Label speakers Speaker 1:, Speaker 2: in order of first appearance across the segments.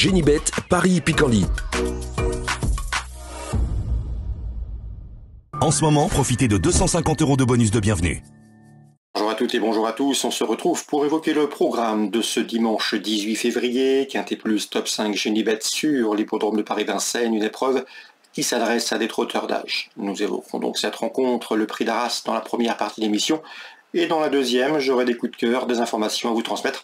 Speaker 1: Génibet, Paris-Picanly. En ce moment, profitez de 250 € de bonus de bienvenue.
Speaker 2: Bonjour à toutes et bonjour à tous, on se retrouve pour évoquer le programme de ce dimanche 18 février, Quintet Plus Top 5 Génibet sur l'hippodrome de Paris-Vincennes, une épreuve qui s'adresse à des trotteurs d'âge. Nous évoquerons donc cette rencontre, le prix d'Arras dans la première partie de l'émission, et dans la deuxième, j'aurai des coups de cœur, des informations à vous transmettre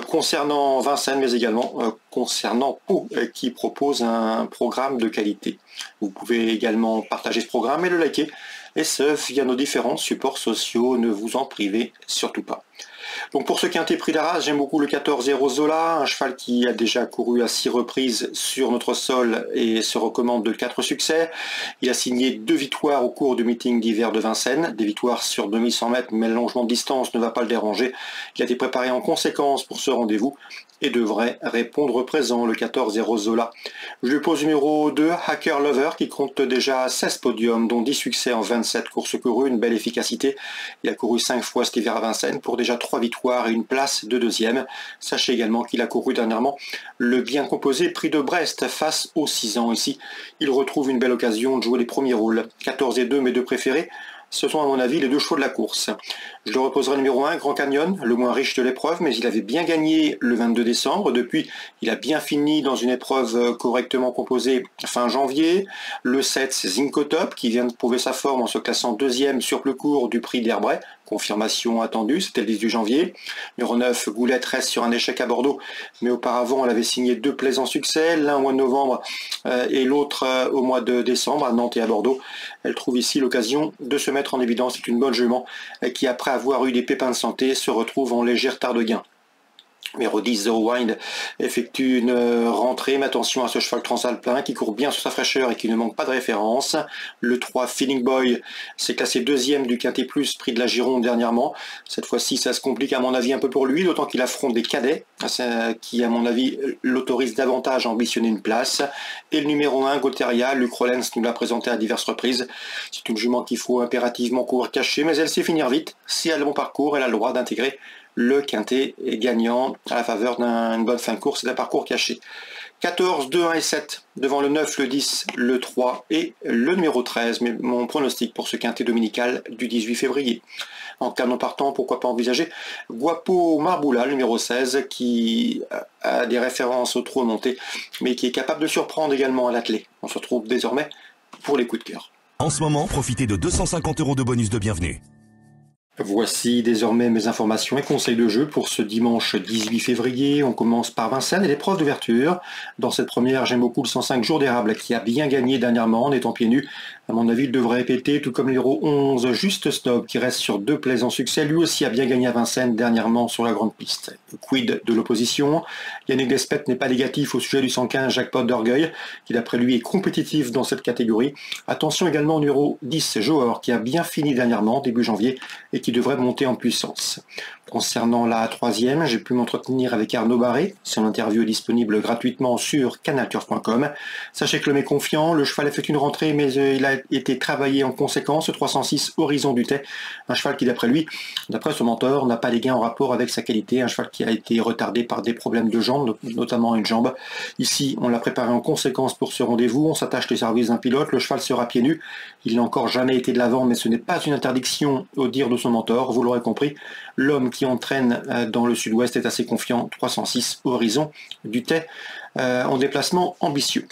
Speaker 2: concernant Vincennes, mais également concernant Pau, qui propose un programme de qualité. Vous pouvez également partager ce programme et le liker, et ce via nos différents supports sociaux, ne vous en privez surtout pas. Donc pour ce quintet prix d'Arras, j'aime beaucoup le 14 Zola, un cheval qui a déjà couru à 6 reprises sur notre sol et se recommande de 4 succès. Il a signé 2 victoires au cours du meeting d'hiver de Vincennes, des victoires sur 2100 mètres, mais le longement de distance ne va pas le déranger. Il a été préparé en conséquence pour ce rendez-vous et devrait répondre présent, le 14 Zola. Je lui pose numéro 2, Hacker Lover, qui compte déjà 16 podiums, dont 10 succès en 27 courses courues, une belle efficacité. Il a couru 5 fois cet hiver à Vincennes pour déjà 3 victoires et une place de deuxième. Sachez également qu'il a couru dernièrement le bien composé prix de Brest face aux 6 ans ici. Il retrouve une belle occasion de jouer les premiers rôles. 14 et 2, mes deux préférés. Ce sont à mon avis les deux chevaux de la course. Je le reposerai numéro 1, Grand Canyon, le moins riche de l'épreuve, mais il avait bien gagné le 22 décembre. Depuis, il a bien fini dans une épreuve correctement composée fin janvier. Le 7, c'est Zincotop, qui vient de prouver sa forme en se classant deuxième sur le cours du prix d'Herbray. Confirmation attendue, c'était le 18 janvier. Numéro 9, Goulette reste sur un échec à Bordeaux, mais auparavant, elle avait signé 2 plaisants succès, l'un au mois de novembre et l'autre au mois de décembre, à Nantes et à Bordeaux. Elle trouve ici l'occasion de se mettre en évidence. C'est une bonne jument qui, après avoir eu des pépins de santé, se retrouve en léger retard de gain. Numéro 10, Zero Wind, effectue une rentrée, mais attention à ce cheval transalpin qui court bien sur sa fraîcheur et qui ne manque pas de référence. Le 3, Feeling Boy, s'est classé deuxième du Quintet Plus, prix de la Gironde dernièrement. Cette fois-ci, ça se complique à mon avis un peu pour lui, d'autant qu'il affronte des cadets, qui à mon avis l'autorisent davantage à ambitionner une place. Et le numéro 1, Goteria, Luc Rollens nous l'a présenté à diverses reprises. C'est une jument qu'il faut impérativement courir caché, mais elle sait finir vite. Si elle a le bon parcours, elle a le droit d'intégrer le quintet est gagnant à la faveur d'une bonne fin de course et d'un parcours caché. 14, 2, 1 et 7 devant le 9, le 10, le 3 et le numéro 13. Mais mon pronostic pour ce quintet dominical du 18 février. En canon partant, pourquoi pas envisager Guapo Marboula, numéro 16, qui a des références au trot monté, mais qui est capable de surprendre également à l'attelé. On se retrouve désormais pour les coups de cœur.
Speaker 1: En ce moment, profitez de 250 € de bonus de bienvenue.
Speaker 2: Voici désormais mes informations et conseils de jeu pour ce dimanche 18 février. On commence par Vincennes et l'épreuve d'ouverture. Dans cette première, j'aime beaucoup le 105 Jour d'érable qui a bien gagné dernièrement en étant pieds nus. À mon avis, il devrait répéter, tout comme le numéro 11, Juste Stop, qui reste sur 2 plaisants succès. Lui aussi a bien gagné à Vincennes dernièrement sur la grande piste. Quid de l'opposition. Yannick Despet n'est pas négatif au sujet du 115 Jackpot d'Orgueil, qui d'après lui est compétitif dans cette catégorie. Attention également au numéro 10, Johor, qui a bien fini dernièrement, début janvier, et qui devrait monter en puissance. Concernant la troisième, j'ai pu m'entretenir avec Arnaud Barré. Son interview est disponible gratuitement sur canalturf.com. Sachez que l'homme est confiant, le cheval a fait une rentrée, mais il a été travaillé en conséquence. 306 Horizon du Thé, un cheval qui d'après lui, d'après son mentor, n'a pas les gains en rapport avec sa qualité. Un cheval qui a été retardé par des problèmes de jambes, notamment une jambe. Ici, on l'a préparé en conséquence pour ce rendez-vous. On s'attache les services d'un pilote. Le cheval sera pieds nus. Il n'a encore jamais été de l'avant, mais ce n'est pas une interdiction au dire de son mentor. Vous l'aurez compris, l'homme qui entraîne dans le sud-ouest est assez confiant. 306 Horizon du Thé en déplacement ambitieux.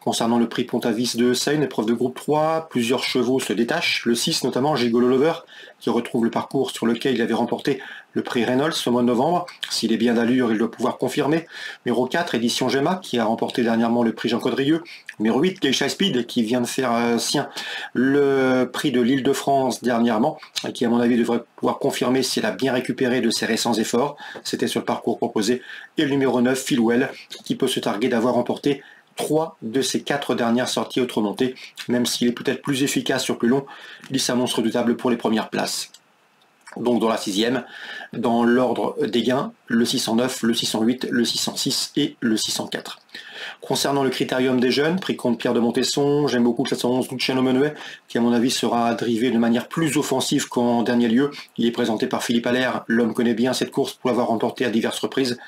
Speaker 2: Concernant le prix Pontavis de Seine, épreuve de groupe 3, plusieurs chevaux se détachent. Le 6 notamment, Gigolo Lover, qui retrouve le parcours sur lequel il avait remporté le prix Reynolds au mois de novembre. S'il est bien d'allure, il doit pouvoir confirmer. Numéro 4, Édition Gemma, qui a remporté dernièrement le prix Jean Caudrieux. Numéro 8, Geisha Speed, qui vient de faire sien le prix de l'Île-de-France dernièrement, et qui à mon avis devrait pouvoir confirmer si elle a bien récupéré de ses récents efforts. C'était sur le parcours proposé. Et le numéro 9, Philwell, qui peut se targuer d'avoir remporté 3 de ses 4 dernières sorties auto-montées, même s'il est peut-être plus efficace sur plus long, il s'annonce redoutable pour les premières places. Donc dans la 6e, dans l'ordre des gains, le 609, le 608, le 606 et le 604. Concernant le critérium des jeunes, prix Comte Pierre de Montesson, j'aime beaucoup le 711 Luciano Menuet, qui à mon avis sera drivé de manière plus offensive qu'en dernier lieu. Il est présenté par Philippe Allaire, l'homme connaît bien cette course pour l'avoir remportée à diverses reprises.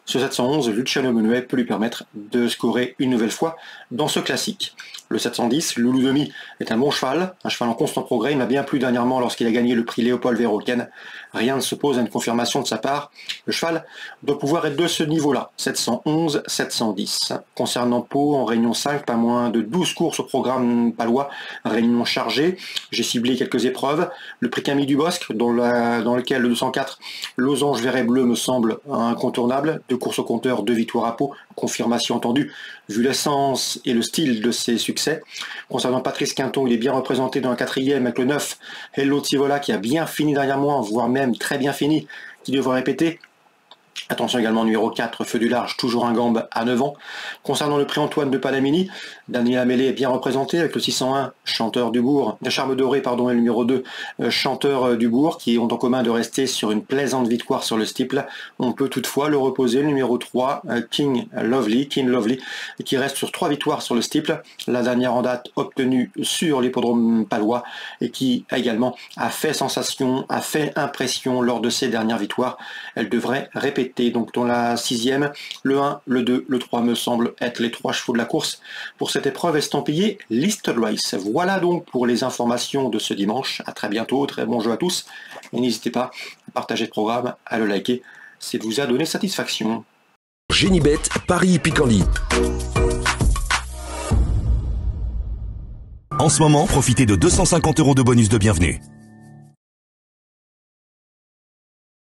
Speaker 2: Ce 711, Luciano Menuet peut lui permettre de scorer une nouvelle fois dans ce classique. Le 710, Loulou Demi, est un bon cheval, un cheval en constant progrès. Il m'a bien plu dernièrement lorsqu'il a gagné le prix Léopold Verhoeven. Rien ne s'oppose à une confirmation de sa part. Le cheval doit pouvoir être de ce niveau-là, 711, 710. Concernant Pau, en Réunion 5, pas moins de 12 courses au programme palois, réunion chargée. J'ai ciblé quelques épreuves. Le prix Camille Dubosc, dans lequel le 204, Losange Vert et Bleu me semble incontournable. 2 courses au compteur, 2 victoires à Pau. Confirmation entendue, vu l'essence et le style de ses succès. Concernant Patrice Quinton, il est bien représenté dans la 4e avec le 9, Hello Tivola, qui a bien fini derrière moi, voire même très bien fini, qui devrait répéter. Attention également numéro 4, Feu du Large, toujours un gambe à 9 ans. Concernant le prix Antoine de Palamini, Daniel Amélé est bien représenté avec le 601, Chanteur du Bourg, Charme Doré, et le numéro 2, Chanteur du Bourg, qui ont en commun de rester sur une plaisante victoire sur le steeple. On peut toutefois le reposer, le numéro 3, King Lovely, qui reste sur 3 victoires sur le steeple, la dernière en date obtenue sur l'hippodrome palois, et qui également a fait sensation, a fait impression lors de ses dernières victoires. Elle devrait répéter. Donc dans la 6e, le 1, le 2, le 3 me semblent être les 3 chevaux de la course pour cette épreuve estampillée Listed Race. Voilà donc pour les informations de ce dimanche. À très bientôt, très bon jeu à tous. Et n'hésitez pas à partager le programme, à le liker, s'il vous a donné satisfaction.
Speaker 1: Génibet, Paris Picardie. En ce moment, profitez de 250 € de bonus de bienvenue.